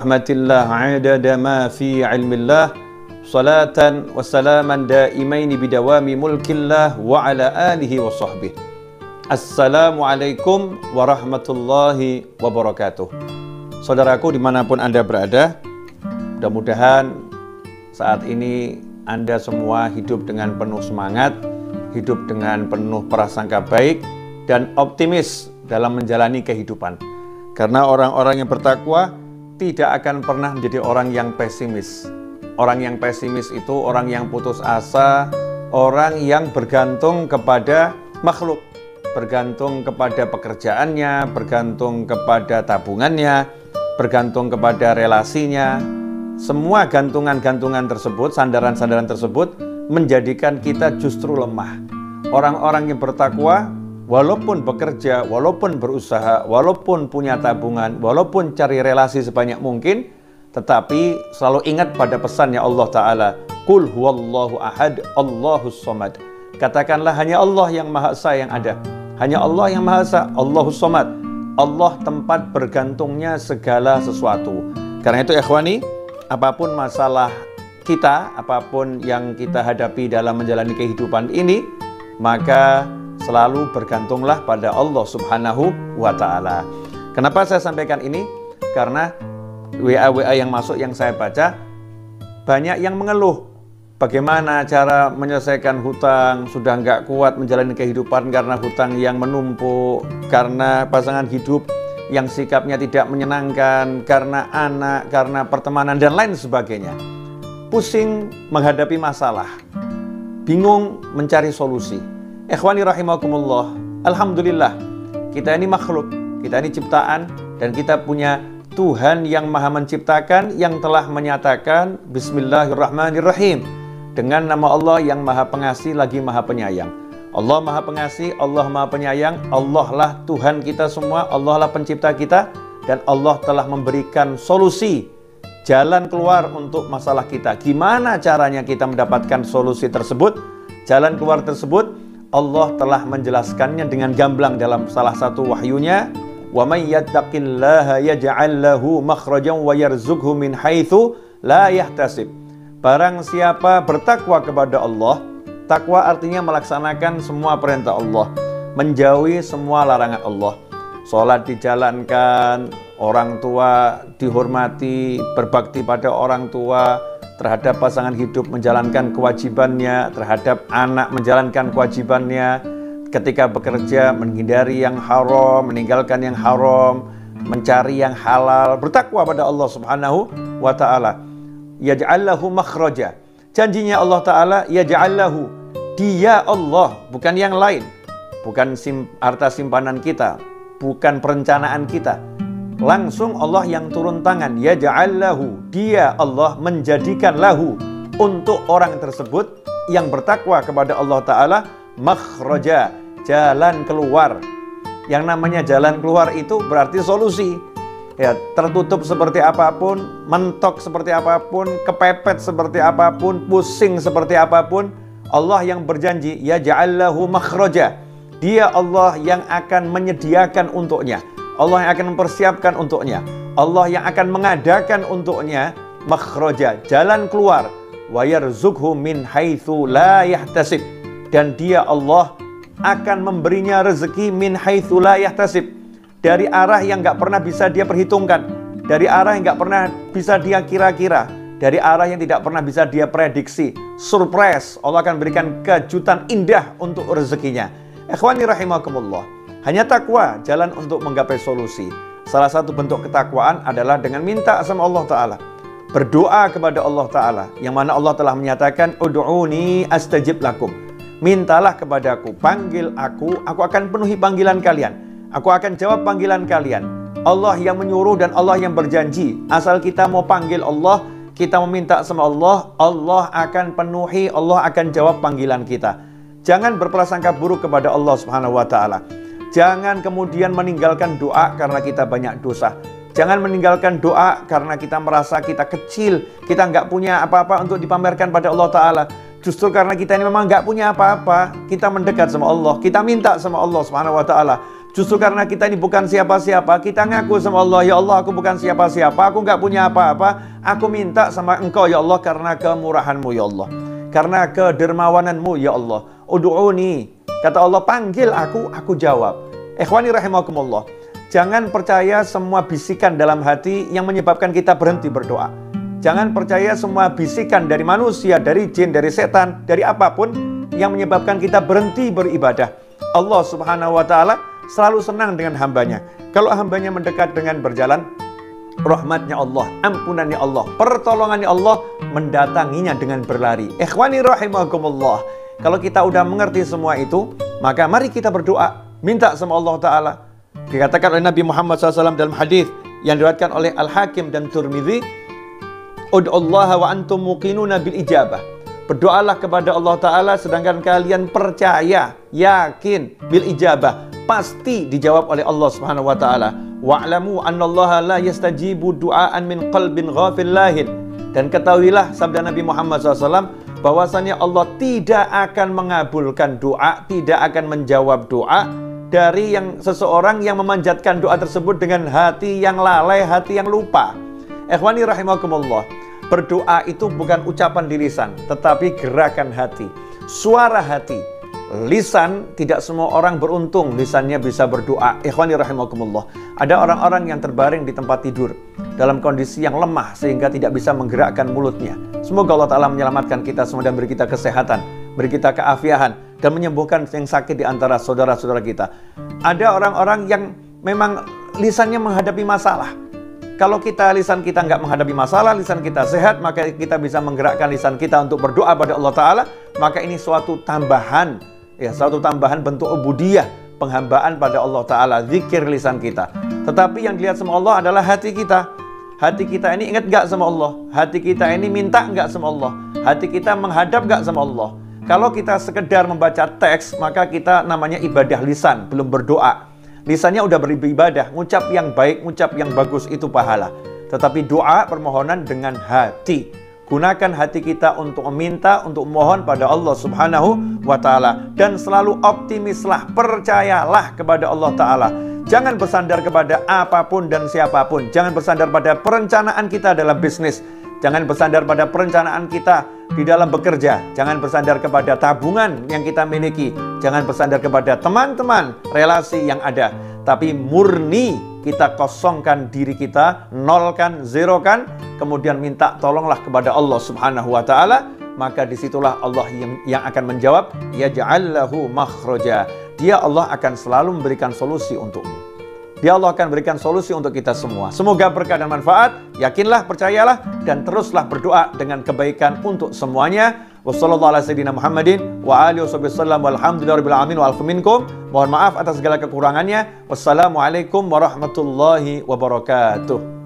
rahmatillah adada ma fi ilmillah salatan wa salaman daimaini bidawami mulkillah wa ala alihi wa sahbihi. Assalamualaikum warahmatullahi wabarakatuh. Saudaraku dimanapun Anda berada, mudah-mudahan saat ini Anda semua hidup dengan penuh semangat, hidup dengan penuh prasangka baik dan optimis dalam menjalani kehidupan. Karena orang-orang yang bertakwa tidak akan pernah menjadi orang yang pesimis. Orang yang pesimis itu orang yang putus asa, orang yang bergantung kepada makhluk, bergantung kepada pekerjaannya, bergantung kepada tabungannya, bergantung kepada relasinya. Semua gantungan-gantungan tersebut, sandaran-sandaran tersebut menjadikan kita justru lemah. Orang-orang yang bertakwa, walaupun bekerja, walaupun berusaha, walaupun punya tabungan, walaupun cari relasi sebanyak mungkin, tetapi selalu ingat pada pesannya Allah Ta'ala, Qul huwallahu ahad, Allahus somad. Katakanlah hanya Allah yang Maha Esa yang ada. Hanya Allah yang Maha Esa, Allahus somad. Allah tempat bergantungnya segala sesuatu. Karena itu ikhwani, apapun masalah kita, apapun yang kita hadapi dalam menjalani kehidupan ini, maka selalu bergantunglah pada Allah Subhanahu wa Ta'ala. Kenapa saya sampaikan ini? Karena WA yang masuk yang saya baca, banyak yang mengeluh bagaimana cara menyelesaikan hutang, sudah nggak kuat menjalani kehidupan karena hutang yang menumpuk, karena pasangan hidup yang sikapnya tidak menyenangkan, karena anak, karena pertemanan dan lain sebagainya. Pusing menghadapi masalah, bingung mencari solusi. Ikhwani rahimakumullah, alhamdulillah, kita ini makhluk, kita ini ciptaan, dan kita punya Tuhan yang maha menciptakan, yang telah menyatakan Bismillahirrahmanirrahim, dengan nama Allah yang maha pengasih lagi maha penyayang. Allah maha pengasih, Allah maha penyayang, Allah lah Tuhan kita semua, Allah lah pencipta kita, dan Allah telah memberikan solusi, jalan keluar untuk masalah kita. Gimana caranya kita mendapatkan solusi tersebut? Jalan keluar tersebut Allah telah menjelaskannya dengan gamblang dalam salah satu wahyunya, wa may yattaqillaha yaj'al lahu makhrajan wa yarzuqhu min haitsu la yahtasib. Barang siapa bertakwa kepada Allah, takwa artinya melaksanakan semua perintah Allah, menjauhi semua larangan Allah. Salat dijalankan, orang tua dihormati, berbakti pada orang tua, terhadap pasangan hidup menjalankan kewajibannya, terhadap anak menjalankan kewajibannya, ketika bekerja menghindari yang haram, meninggalkan yang haram, mencari yang halal, bertakwa pada Allah Subhanahu wa Ta'ala. Yaj'allahu makhraja. Janjinya Allah Ta'ala, yaj'allahu, dia Allah, bukan yang lain, bukan harta simpanan kita, bukan perencanaan kita. Langsung Allah yang turun tangan, yaj'allahu, dia Allah menjadikan lahu, untuk orang tersebut yang bertakwa kepada Allah Ta'ala, makhraja, jalan keluar. Yang namanya jalan keluar itu berarti solusi. Ya, tertutup seperti apapun, mentok seperti apapun, kepepet seperti apapun, pusing seperti apapun, Allah yang berjanji, yaj'allahu makhraja, dia Allah yang akan menyediakan untuknya, Allah yang akan mempersiapkan untuknya, Allah yang akan mengadakan untuknya makhraja, jalan keluar, wa yarzuqhu min haitsu la yahtasib, dan dia Allah akan memberinya rezeki min haitsu la yahtasib, dari arah yang nggak pernah bisa dia perhitungkan, dari arah yang nggak pernah bisa dia kira-kira, dari arah yang tidak pernah bisa dia prediksi. Surprise, Allah akan berikan kejutan indah untuk rezekinya. Ikhwani rahimakumullah, hanya takwa jalan untuk menggapai solusi. Salah satu bentuk ketakwaan adalah dengan minta sama Allah Ta'ala, berdoa kepada Allah Ta'ala, yang mana Allah telah menyatakan, Ud'uni astajib lakum, mintalah kepadaku, panggil aku akan penuhi panggilan kalian, aku akan jawab panggilan kalian. Allah yang menyuruh dan Allah yang berjanji, asal kita mau panggil Allah, kita meminta sama Allah, Allah akan penuhi, Allah akan jawab panggilan kita. Jangan berprasangka buruk kepada Allah Subhanahu wa Ta'ala. Jangan kemudian meninggalkan doa karena kita banyak dosa. Jangan meninggalkan doa karena kita merasa kita kecil, kita nggak punya apa-apa untuk dipamerkan pada Allah Ta'ala. Justru karena kita ini memang nggak punya apa-apa, kita mendekat sama Allah, kita minta sama Allah Subhanahu wa Ta'ala. Justru karena kita ini bukan siapa-siapa, kita ngaku sama Allah, ya Allah aku bukan siapa-siapa, aku nggak punya apa-apa, aku minta sama Engkau ya Allah karena kemurahan-Mu ya Allah, karena kedermawanan-Mu ya Allah. Ud'uni, kata Allah, panggil aku jawab. Ikhwani rahimakumullah, jangan percaya semua bisikan dalam hati yang menyebabkan kita berhenti berdoa. Jangan percaya semua bisikan dari manusia, dari jin, dari setan, dari apapun yang menyebabkan kita berhenti beribadah. Allah subhanahu wa ta'ala selalu senang dengan hambanya. Kalau hambanya mendekat dengan berjalan, rahmatnya Allah, ampunannya Allah, pertolongannya Allah mendatanginya dengan berlari. Ikhwani rahimakumullah, kalau kita udah mengerti semua itu, maka mari kita berdoa, minta sama Allah Ta'ala. Dikatakan oleh Nabi Muhammad SAW dalam hadis yang diriwayatkan oleh Al-Hakim dan Tirmidzi, ud'ullaha wa antum muqinuna bil ijabah. Berdoalah kepada Allah Ta'ala sedangkan kalian percaya, yakin bil ijabah, pasti dijawab oleh Allah Subhanahu wa Ta'ala. Wa'lamu annallaha la yastajibu du'aan min qalbin ghafil lahin. Dan ketahuilah sabda Nabi Muhammad SAW, bahwasanya Allah tidak akan mengabulkan doa, tidak akan menjawab doa dari seseorang yang memanjatkan doa tersebut dengan hati yang lalai, hati yang lupa. Ikhwani rahimakumullah, berdoa itu bukan ucapan di lisan, tetapi gerakan hati, suara hati. Lisan, tidak semua orang beruntung lisannya bisa berdoa. Ikhwani rahimakumullah, ada orang-orang yang terbaring di tempat tidur dalam kondisi yang lemah sehingga tidak bisa menggerakkan mulutnya. Semoga Allah Ta'ala menyelamatkan kita semua dan beri kita kesehatan, beri kita keafiahan, dan menyembuhkan yang sakit di antara saudara-saudara kita. Ada orang-orang yang memang lisannya menghadapi masalah. Kalau lisan kita nggak menghadapi masalah, lisan kita sehat, maka kita bisa menggerakkan lisan kita untuk berdoa pada Allah Ta'ala. Maka ini suatu tambahan, suatu tambahan bentuk ubudiyah, penghambaan pada Allah Ta'ala, zikir lisan kita. Tetapi yang dilihat sama Allah adalah hati kita. Hati kita ini ingat nggak sama Allah? Hati kita ini minta nggak sama Allah? Hati kita menghadap nggak sama Allah? Kalau kita sekedar membaca teks, maka kita namanya ibadah lisan, belum berdoa. Lisannya udah beribadah, ngucap yang baik, ngucap yang bagus, itu pahala. Tetapi doa, permohonan dengan hati. Gunakan hati kita untuk meminta, untuk mohon pada Allah Subhanahu wa Ta'ala. Dan selalu optimislah, percayalah kepada Allah Ta'ala. Jangan bersandar kepada apapun dan siapapun. Jangan bersandar pada perencanaan kita dalam bisnis. Jangan bersandar pada perencanaan kita di dalam bekerja. Jangan bersandar kepada tabungan yang kita miliki. Jangan bersandar kepada teman-teman, relasi yang ada. Tapi murni kita kosongkan diri kita, nolkan, zerokan, kemudian minta tolonglah kepada Allah Subhanahu wa Ta'ala. Maka disitulah Allah yang akan menjawab, yaj'al lahu makhraja. Dia Allah akan selalu memberikan solusi untukmu. Dia Allah akan berikan solusi untuk kita semua. Semoga berkah dan manfaat. Yakinlah, percayalah, dan teruslah berdoa dengan kebaikan untuk semuanya. Wassalamualaikum warahmatullahi wabarakatuh.